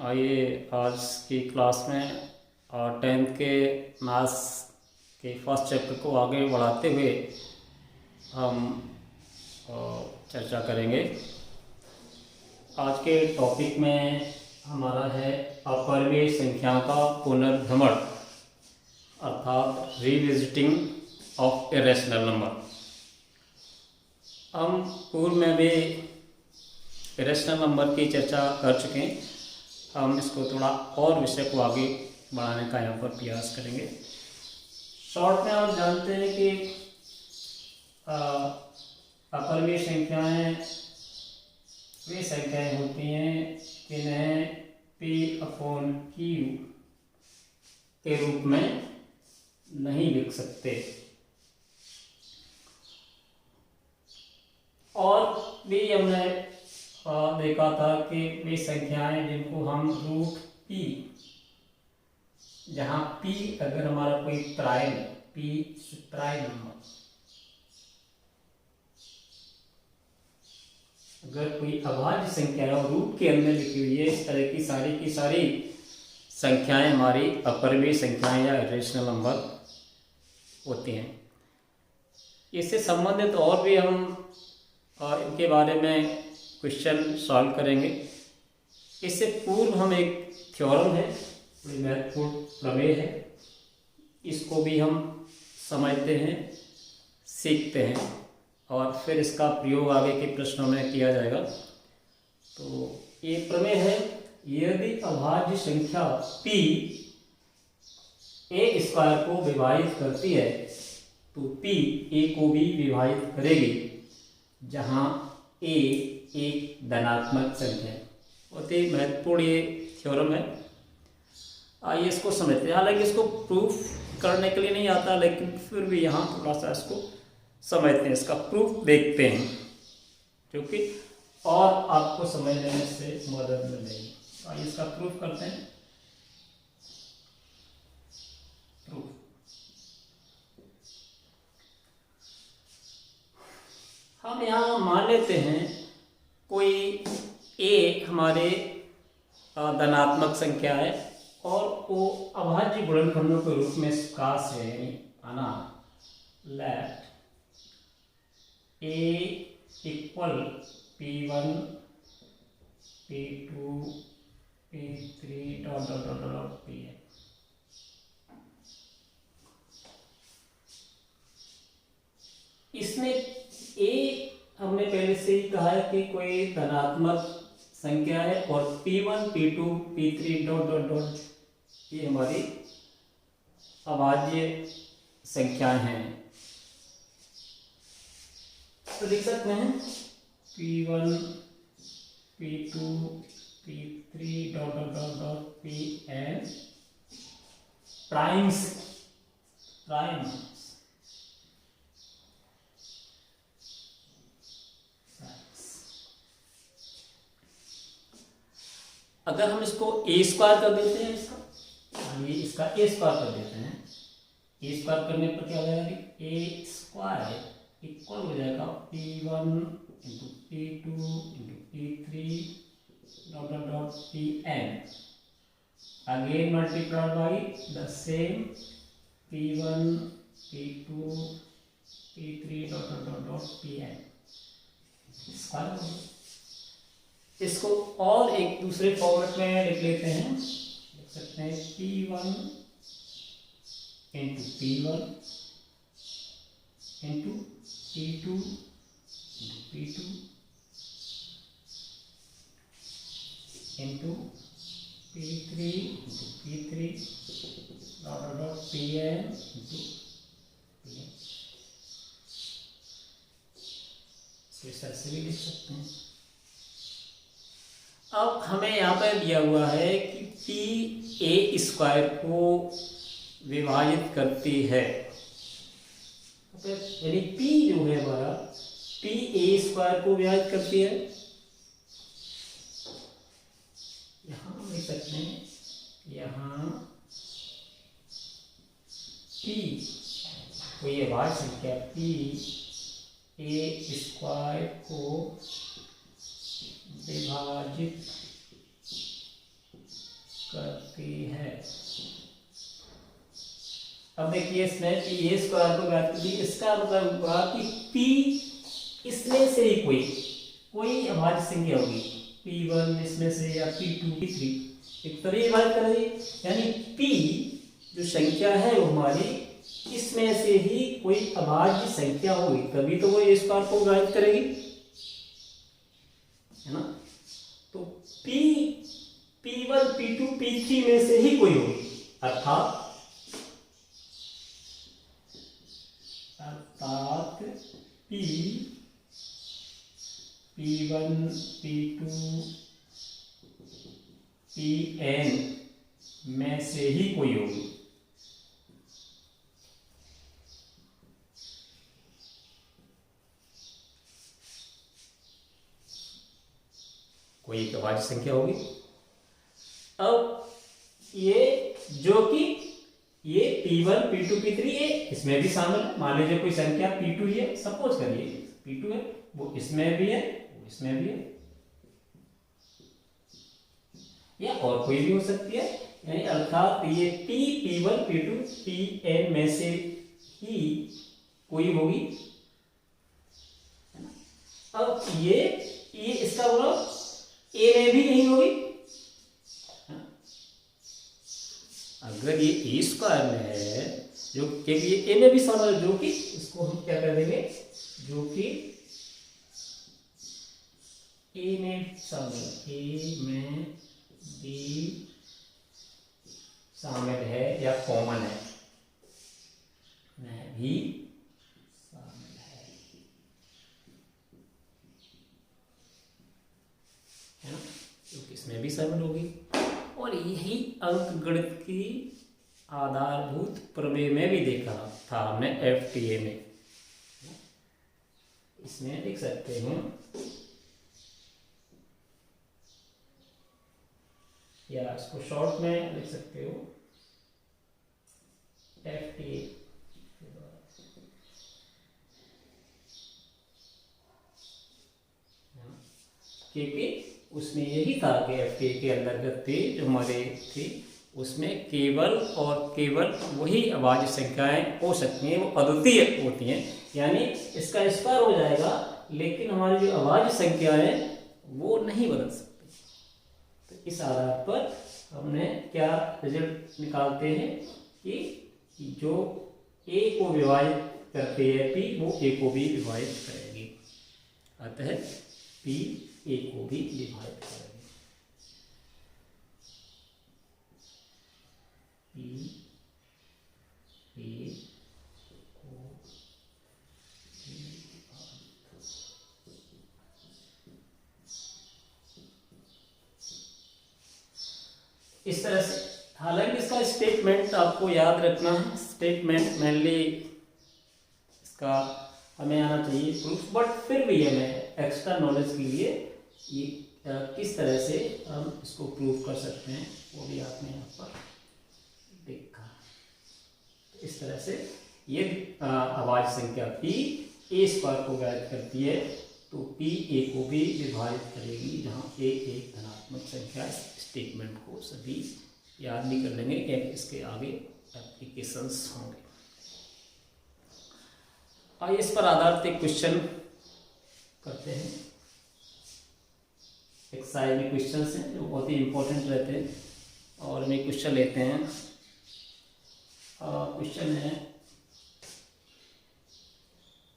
आइए आज की क्लास में 10th के मैथ्स के फर्स्ट चैप्टर को आगे बढ़ाते हुए हम चर्चा करेंगे। आज के टॉपिक में हमारा है अपरिमेय संख्याओं का पुनर्भ्रमण अर्थात रिविजिटिंग ऑफ इरेशनल नंबर। हम पूर्व में भी इरेशनल नंबर की चर्चा कर चुके हैं। हम इसको थोड़ा और विषय को आगे बढ़ाने का यहाँ पर प्रयास करेंगे। शॉर्ट में आप जानते हैं कि अपरिमेय संख्याएं वे संख्याएं होती हैं जिन्हें P/Q के रूप में नहीं लिख सकते, और भी हमने देखा था कि वे संख्याएं जिनको हम रूट P, जहां P अगर हमारा कोई प्राइम नंबर, अगर कोई अभाज्य संख्या है और रूट के अंदर लिखी हुई है, इस तरह की सारी संख्याएं हमारी अपरिमेय संख्याएं या इरेशनल नंबर होती हैं। इससे संबंधित और भी हम इनके बारे में क्वेश्चन सॉल्व करेंगे। इससे पूर्व हम एक थ्योरम है, बड़ी महत्वपूर्ण प्रमेय है, इसको भी हम समझते हैं, सीखते हैं और फिर इसका प्रयोग आगे के प्रश्नों में किया जाएगा। तो ये प्रमेय है, यदि अभाज्य संख्या P A² को विभाजित करती है तो P A को भी विभाजित करेगी, जहां A एक धनात्मक संख्या है। बहुत ही महत्वपूर्ण ये थ्योरम है। आइए इसको समझते हैं। हालांकि इसको प्रूफ करने के लिए नहीं आता, लेकिन फिर भी यहाँ थोड़ा सा इसको समझते हैं, इसका प्रूफ देखते हैं, क्योंकि और आपको समझने में से मदद मिलेगी। आइए इसका प्रूफ करते हैं। प्रूफ हम यहाँ मान लेते हैं कोई A हमारे धनात्मक संख्या है और वो अभाज्य गुणनखंडों के रूप में स्कास है, यानी आना let A equal P1 P2 P3 dot dot dot dot Pn। इसमें A हमने पहले से ही कहा है कि कोई धनात्मक संख्या है और P1 P2 P3 dot dot dot ये हमारी अभाज्य संख्याएं हैं। तो लिख सकते हैं P1 P2 P3 dot dot dot dot Pn primes. अगर हम इसको A² कर देते हैं, इसका A² कर देते हैं, A² करने पर क्या हो जाएगा? A² इक्वल हो जाएगा P1 into P2 into P3 dot dot dot Pn again multiplied by the same P1 P2 P3 dot dot dot dot Pn। इसको और एक दूसरे फॉर्मेट में लिख लेते हैं, लिख सकते हैं P1 into P1 into P2 into P2 into P3 into P3 dot dot dot Pn into Pn। इस तरह से भी लिख सकते हैं। अब हमें यहाँ पर दिया हुआ है कि P A² को विभाजित करती है, यानी P जो है हमारा P A² को विभाजित करती है। यहाँ हम लिख सकते हैं, यहाँ P कोई अभाज्य संख्या P A² को विभाजित सकती है। अब देखिए इसमें कि ये स्क्वायर को ज्ञात कीजिए, इसका मतलब हुआ कि पी इसमें से ही कोई अभाज्य संख्या होगी, P1 इसमें से या P2 P3 एक तरह विभाजित करेंगे, यानी P जो संख्या है वो हमारी इसमें से ही कोई अभाज्य संख्या होगी, तभी तो वो इस स्क्वायर को विभाजित करेगी, है ना। तो P1 P2 P3 में से ही कोई होगी, अर्थात P1 P2 Pn में से ही कोई होगी। कोई एक अभाज्य संख्या होगी। अब ये जो कि ये P1 P2 P3 ये इसमें भी शामिल है। मान लीजिए कोई संख्या P2 है, सपोज करिए P2 है, वो इसमें भी है, वो इसमें भी है, या और कोई भी हो सकती है, यानी अर्थात ये P1 P2 Pn में से ही कोई होगी, है ना। अब ये इसका मतलब ए में भी नहीं होगी। अगर ये ए स्क्वायर में है, जो कि ये ए में भी शामिल है, जो कि इसको हम क्या कर देंगे, जो कि ए में शामिल, ए में भी शामिल है या कॉमन है, में भी शामिल है ना, क्योंकि इसमें भी शामिल होगी। और यही अंकगणित की आधारभूत प्रमेय में भी देखा था हमने FTA में। इसमें देख सकते हैं, या इसको शॉर्ट में लिख सकते हो FTA, क्योंकि उसमें यही था कि FTA के अंतर्गत थे जो हमारे थे, उसमें केवल और केवल वही अभाज्य संख्याएं हो सकती हैं, वो अद्वितीय होती हैं, यानी इसका स्क्वायर हो जाएगा, लेकिन हमारी जो अभाज्य संख्याएं वो नहीं बदल सकती। तो इस आधार पर हमने क्या रिजल्ट निकालते हैं कि जो A को विभाजित करती है P, वो A को भी विभाजित करेगी, अतः P A को भी विभाजित करेगी। P A को इस तरह से, हालांकि इसका स्टेटमेंट आपको याद रखना है, स्टेटमेंट मेनली इसका हमें आना चाहिए प्रूफ, बट फिर भी हमें एक्स्ट्रा नॉलेज के लिए ये किस तरह से हम इसको प्रूव कर सकते हैं वो भी आपने यहाँ पर देखा। इस तरह से ये अभाज्य संख्या P A स्क्वायर को ज्ञात करती है, तो P A को भी विभाजित करेगी, जहाँ A एक धनात्मक संख्या। स्टेटमेंट को सभी याद भी कर लेंगे कि इसके आगे एप्लीकेशंस होंगे। आइए इस पर आधारित एक क्वेश्चन करते हैं। एक्सरसाइज में क्वेश्चंस हैं जो बहुत ही इंपॉर्टेंट रहते हैं, और मैं क्वेश्चन लेते हैं। क्वेश्चन है,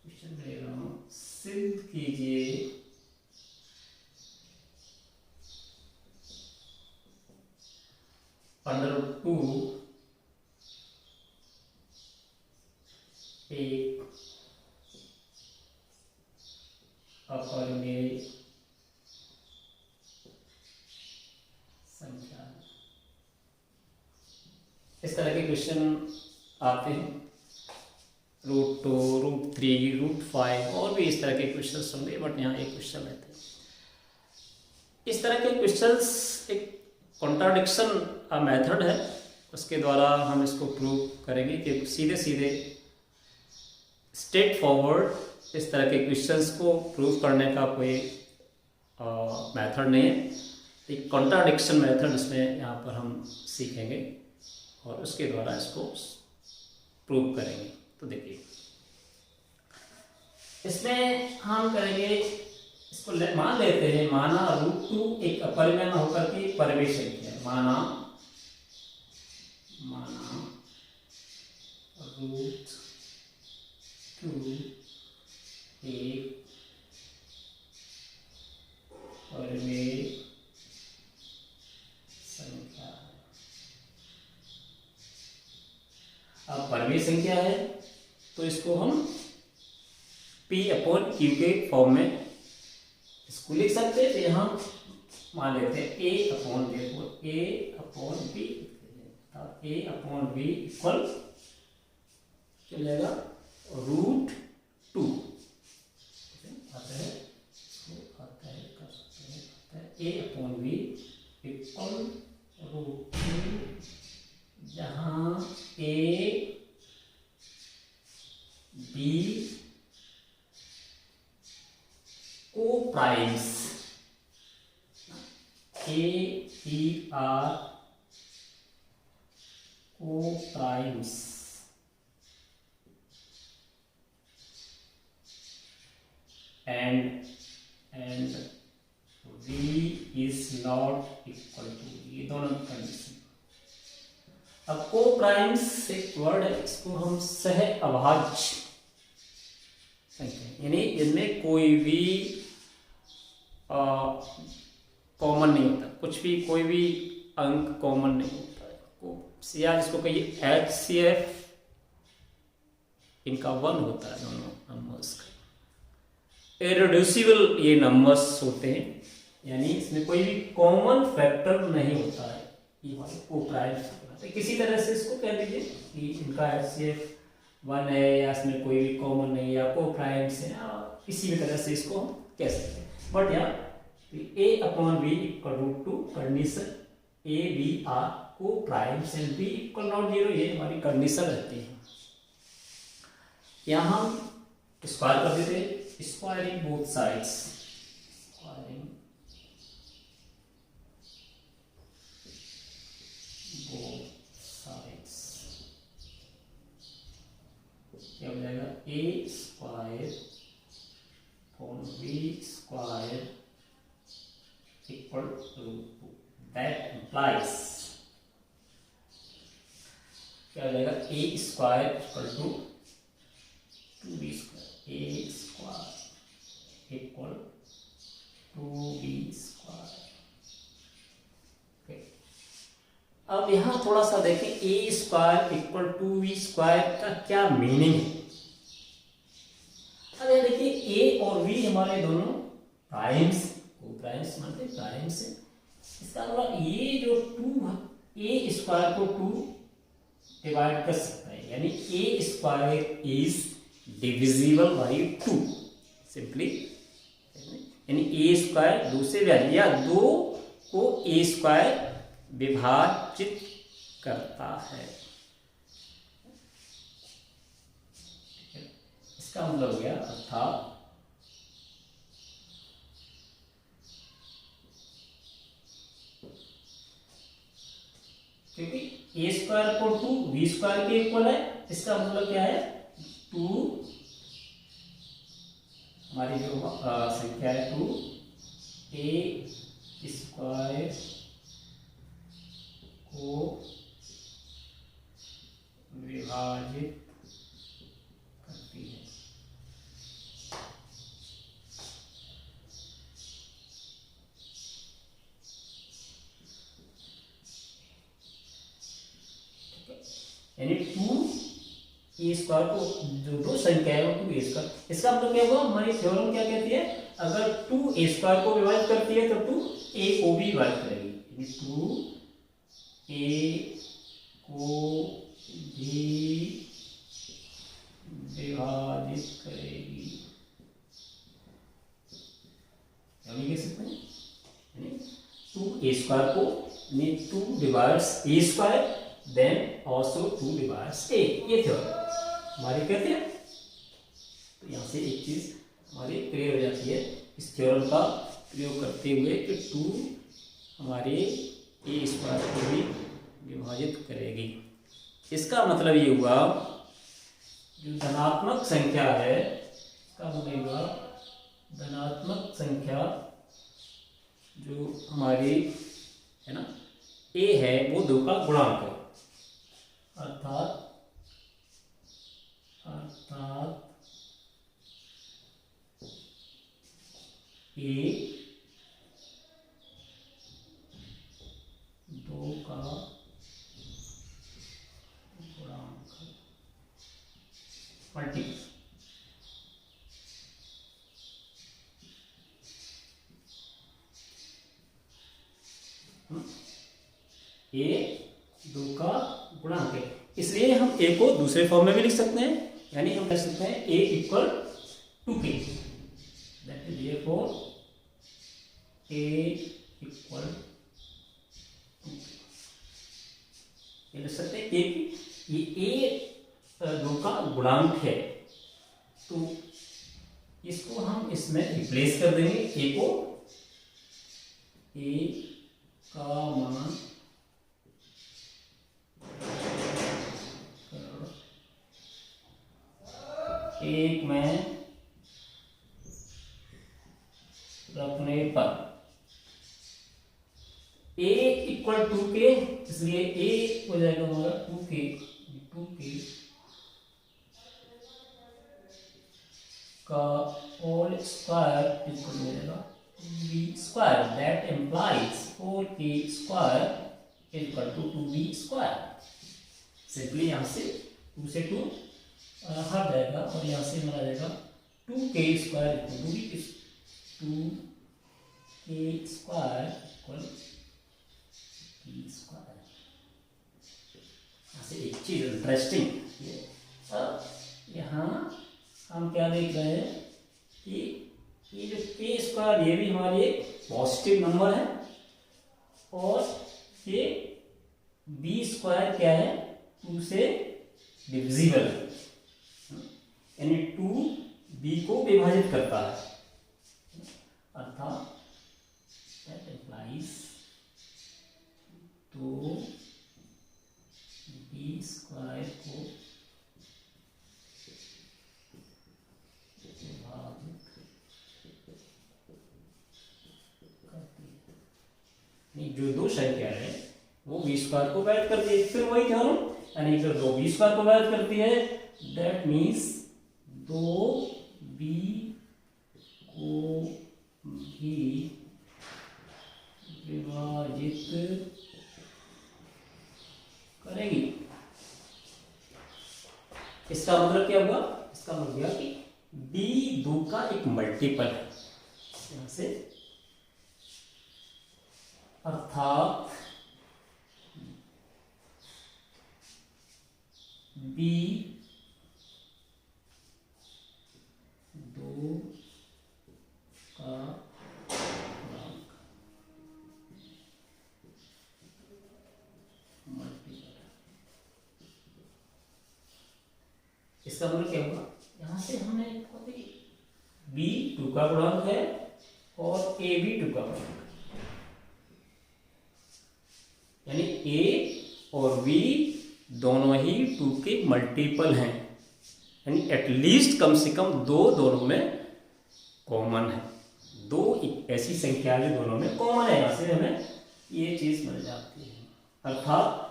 क्वेश्चन ले रहा हूँ, सिद्ध कीजिए √2 एक अपरिमेय संख्या। इस तरह के क्वेश्चन आते हैं, √2, √3, √5 और भी इस तरह के क्वेश्चंस होंगे, बट यहाँ एक क्वेश्चन रहते हैं। इस तरह के क्वेश्चंस एक कॉन्ट्राडिक्शन मेथड है, उसके द्वारा हम इसको प्रूव करेंगे कि सीधे सीधे स्ट्रेट फॉरवर्ड इस तरह के क्वेश्चंस को प्रूव करने का कोई मेथड नहीं है। एक कॉन्ट्राडिक्शन मेथड इसमें यहाँ पर हम सीखेंगे और उसके द्वारा इसको प्रूव करेंगे। तो देखिए इसमें हम करेंगे, इसको मान लेते हैं, माना √2 एक अपरिमेय में होकर के परिमेय संख्या है। माना √2 एक परिमेय संख्या है। अब परिमेय संख्या है तो इसको हम P/Q के फॉर्म में इसको लिख सकते हैं। तो यहाँ मान लेते हैं A/B इक्वल क्या हो जाएगा, √2 आता है, कर सकते हैं, A/B इक्वल √2, जहाँ A B को प्राइम्स, ABR को primes and V is not equal to, ये दोनों कंडीशन। अब को प्राइम्स एक वर्ड है, इसको हम सह अभाज्य संख्या, यानी इनमें कोई भी कॉमन नहीं होता, कुछ भी कोई भी अंक कॉमन नहीं होता है। या जिसको कहिए HCF, इनका 1 होता है दोनों नंबर्स का। इरेड्यूसिबल ये नंबर्स होते हैं, यानी इसमें कोई भी कॉमन फैक्टर नहीं होता है, ये हमारे को-प्राइम्स। किसी तरह से इसको कह लीजिए कि इनका HCF 1 है, या इसमें कोई भी कॉमन नहीं, या को-प्राइम्स है, किसी भी तरह से इसको हम कह सकते हैं। बट यहाँ A/B इक्वल √2 कंडीशन, ABR को primes and B equal not 0, ये हमारी कंडीशन रहती है। यहाँ हम स्क्वायर कर देते हैं, squaring both sides, squaring both sides, क्या हो जाएगा, A² B² equal √2। That implies क्या हो जाएगा, A² equal to 2B², A² equal 2B²। अब यहाँ थोड़ा सा देखें, A² equal 2B² का क्या मीनिंग है। अब यहाँ देखिए A और B हमारे दोनों प्राइम्स, को-प्राइम्स मानते प्राइम्स है। इसका मतलब ये जो 2A² को 2 डिवाइड कर सकता है, यानी A² is divisible by 2 simply, यानी A² 2 से विभाजित, या 2 को A² विभाजित करता है। इसका मतलब हो गया, अर्थात क्योंकि A² को 2 B² के इक्वल है, इसका मतलब क्या है, 2 हमारी जो संख्या है 2 A² को विभाजित करती है। यानी 2A² को जो दो संख्या है वो 2A², इसका मतलब क्या हुआ, हमारी थ्योरम क्या कहती है, अगर 2A² को विभाजित करती है तो 2A को भी विभाजित करेगी, यानी 2A को भी विभाजित करेगी, यानी कह सकते हैं, यानी 2A² को 2 divides A², then also 2 divides A, ये थ्योरम हमारी कहते हैं। तो यहाँ से एक चीज हमारी क्लियर हो जाती है इस थ्योरम का प्रयोग करते हुए कि हमारे ए स्क्वायर को भी विभाजित करेगी। इसका मतलब ये हुआ जो धनात्मक संख्या है, इसका मतलब हुआ धनात्मक संख्या जो हमारी है ना ए है वो 2 का गुणांक है, अर्थात ए 2 का गुणांक मल्टीपल। ए 2 का गुणांक है, इसलिए हम ए को दूसरे फॉर्म में भी लिख सकते हैं, यानी हम कह सकते हैं ए इक्वल टू के, that is therefore A equal ये लिख सकते हैं ये ए 2 का गुणांक है, तो इसको हम इसमें रिप्लेस कर देंगे, ए को ए का मान एक में रखने पर ए इक्वल टू के, इसलिए ए हो जाएगा हमारा 2k का होल स्क्वायर इक्वल हो जाएगा b square, that implies 4k square equal to 2b square. Simply यहाँ से 2 से 2 हट जाएगा और यहाँ से मिला जाएगा 2k square equal to 2k square equal b square. यहाँ से एक चीज इंटरेस्टिंग, अब यहाँ हम क्या देख रहे हैं कि ये जो k स्क्वायर ये भी हमारी एक पॉजिटिव नंबर है और ये b स्क्वायर क्या है 2 से डिविजिबल है, यानी 2 b को विभाजित करता है, अर्थात दैट इम्प्लाइज 2 b स्क्वायर को विभाजित करती है, नहीं जो 2 संख्या है वो b स्क्वायर को विभाजित करती है, फिर वही ध्यान, यानी जो 2 b स्क्वायर को विभाजित करती है दैट मीन्स 2b को भी विभाजित करेगी। इसका मतलब क्या हुआ, इसका मतलब यह कि b 2 का एक मल्टीपल है, यहां से अर्थात b 2 का गुणांक मल्टीपल। इसका मतलब क्या होगा, यहां से हमने b 2 का गुणांक है और a भी 2 का गुणांक है, यानी a और b दोनों ही 2 के मल्टीपल हैं, यानी एटलीस्ट कम से कम 2 दोनों में कॉमन है, 2 एक ऐसी संख्या जो दोनों में कॉमन है, यहां से हमें ये चीज मिल जाती है, अर्थात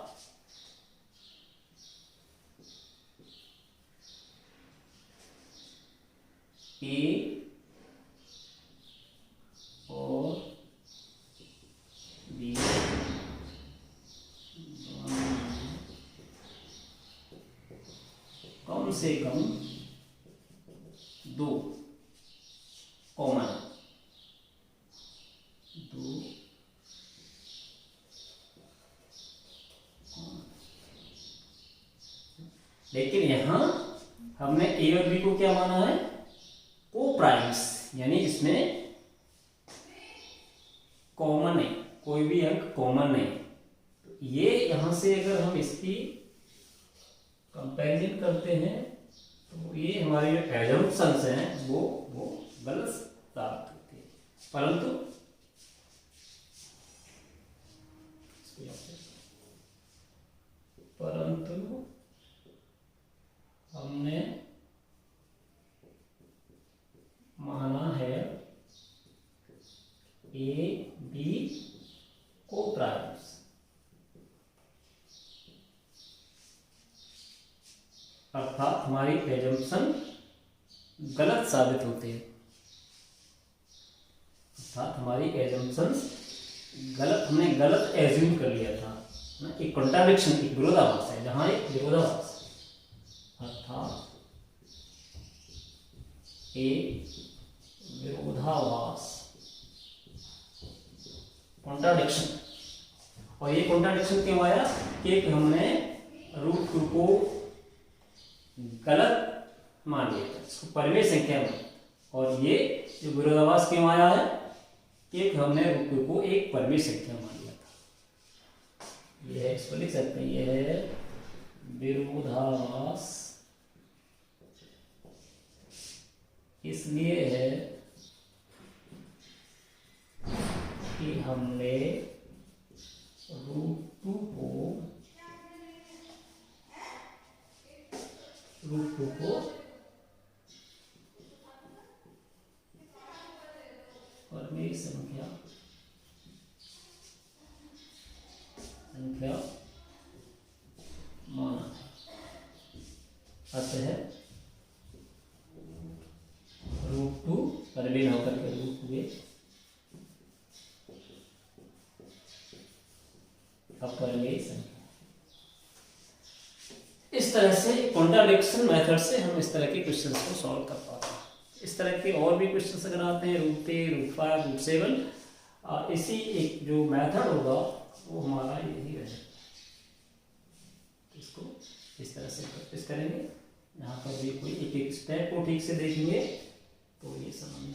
a और b कम से कम 2 कॉमन, 2 लेकिन यहां हमने ए और बी को क्या माना है, को प्राइम्स, यानी इसमें कॉमन है, कोई भी अंक कॉमन नहीं, तो ये यहां से अगर हम इसकी कंपैरिजन करते हैं तो ये हमारे जो एजम्पशंस हैं वो गलत प्राप्त होते हैं, परंतु परंतु हमने माना है ए बी को प्राइम्स, अर्थात हमारी एजम्पशन गलत साबित होती है, अर्थात हमारी एजम्पशन गलत, हमने गलत एज्यूम कर लिया था ना। एक कॉन्ट्राडिक्शन, एक विरोधाभास है, जहां एक विरोधाभास, अर्थात एक विरोधाभास, कॉन्ट्राडिक्शन। और ये कॉन्ट्राडिक्शन क्यों आया कि हमने रूट 2 को गलत मान लिया था, इसको परिमेय संख्या में, और ये जो विरोधाभास क्यों आया है कि हमने रूट 2 को एक परिमेय संख्या मान लिया था। यह है, इसको लिख सकते हैं, यह है विरोधाभास इसलिए है कि हमने रूट 2 को परिमेय संख्या माना है। अतः रूट 2 परिमेय होकर के रूट 2 अपरिमेय संख्या। इस तरह से कॉन्ट्राडिक्शन मेथड से हम इस तरह के क्वेश्चंस को सॉल्व कर पाते हैं। इस तरह के और भी क्वेश्चंस अगर आते हैं रूट 3, रूट 5, रूट 7, इसी एक जो मेथड होगा वो हमारा यही रहेगा। इसको इस तरह से प्रैक्टिस करेंगे, यहाँ पर भी कोई एक एक स्टेप को ठीक से देखेंगे तो ये समझ